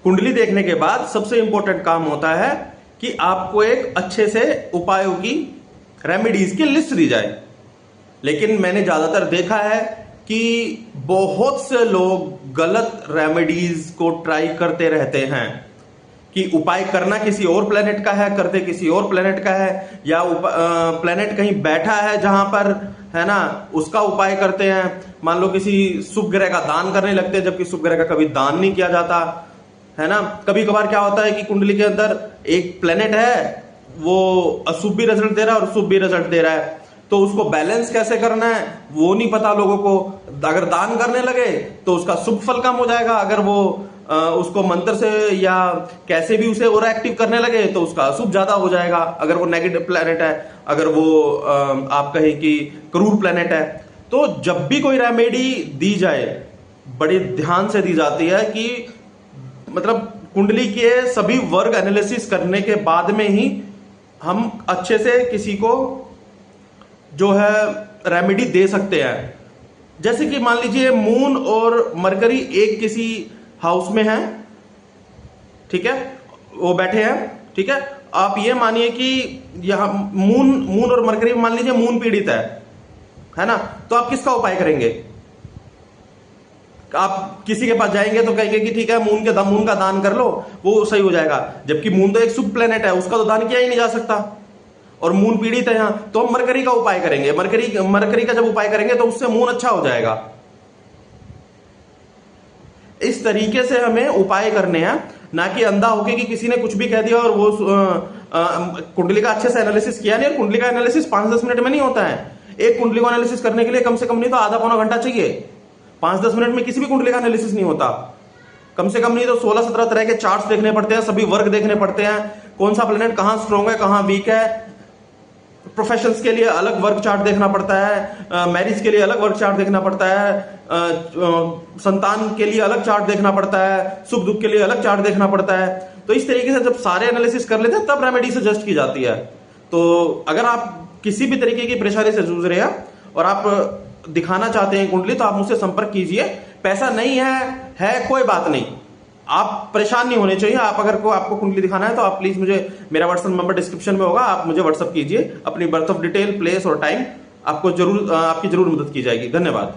कुंडली देखने के बाद सबसे इंपॉर्टेंट काम होता है कि आपको एक अच्छे से उपायों की, रेमेडीज की लिस्ट दी जाए। लेकिन मैंने ज्यादातर देखा है कि बहुत से लोग गलत रेमेडीज को ट्राई करते रहते हैं कि उपाय करना किसी और प्लेनेट का है, करते किसी और प्लेनेट का है, या प्लेनेट कहीं बैठा है जहां पर, है ना, उसका उपाय करते हैं। मान लो किसी शुभ ग्रह का दान करने लगते हैं, जबकि शुभ ग्रह का कभी दान नहीं किया जाता, है ना। कभी कभार क्या होता है कि कुंडली के अंदर एक प्लेनेट है, वो अशुभ भी रिजल्ट दे रहा है और शुभ भी रिजल्ट दे रहा है, तो उसको बैलेंस कैसे करना है वो नहीं पता लोगों को। अगर दान करने लगे तो उसका शुभ फल कम हो जाएगा, अगर वो उसको मंत्र से या कैसे भी उसे और एक्टिव करने लगे तो उसका अशुभ ज्यादा हो जाएगा, अगर वो नेगेटिव प्लेनेट है, अगर वो आप कहें कि क्रूर प्लेनेट है। तो जब भी कोई रेमेडी दी जाए बड़े ध्यान से दी जाती है कि मतलब कुंडली के सभी वर्ग एनालिसिस करने के बाद में ही हम अच्छे से किसी को जो है रेमेडी दे सकते हैं। जैसे कि मान लीजिए मून और मरकरी एक किसी हाउस में है, ठीक है, वो बैठे हैं, ठीक है। आप ये मानिए कि यहां मून और मरकरी, मान लीजिए मून पीड़ित है ना, तो आप किसका उपाय करेंगे? आप किसी के पास जाएंगे तो कहेंगे कि ठीक है मून का दान कर लो, वो सही हो जाएगा, जबकि मून तो एक शुभ प्लेनेट है, उसका तो दान किया ही नहीं जा सकता, और मून पीड़ित है यहां, तो हम मरकरी का उपाय करेंगे। मरकरी का जब उपाय करेंगे तो उससे मून अच्छा हो जाएगा। इस तरीके से हमें उपाय करने हैं, ना कि अंधा होके कि किसी ने कुछ भी कह दिया और वो कुंडली का अच्छे से एनालिसिस किया नहीं। और कुंडली का एनालिसिस 5-10 मिनट में नहीं होता है। एक कुंडली को एनालिसिस करने के लिए कम से कम नहीं तो आधा पौना घंटा चाहिए। 5-10 मिनट में किसी भी कुंडली का एनालिसिस नहीं होता। कम से कम नहीं तो 16-17 तरह के चार्ट्स देखने पड़ते हैं, सभी वर्ग देखने पड़ते हैं, कौन सा प्लेनेट कहां स्ट्रॉन्ग है कहां वीक है। प्रोफेशंस के लिए अलग वर्क चार्ट देखना पड़ता है, मैरिज के लिए अलग वर्क चार्ट देखना पड़ता है, संतान के लिए अलग चार्ट देखना पड़ता है, सुख दुख के लिए अलग चार्ट देखना पड़ता है। तो इस तरीके से जब सारे एनालिसिस कर लेते हैं तब रेमेडी सजेस्ट की जाती है। तो अगर आप किसी भी तरीके की परेशानी से जूझ रहे हैं और आप दिखाना चाहते हैं कुंडली, तो आप मुझसे संपर्क कीजिए। पैसा नहीं है कोई बात नहीं, आप परेशान नहीं होने चाहिए। आप अगर को आपको कुंडली दिखाना है तो आप प्लीज मुझे, मेरा व्हाट्सएप नंबर डिस्क्रिप्शन में होगा, आप मुझे व्हाट्सएप कीजिए, अपनी बर्थ ऑफ डिटेल, प्लेस और टाइम, आपको जरूर आपकी जरूर मदद की जाएगी। धन्यवाद।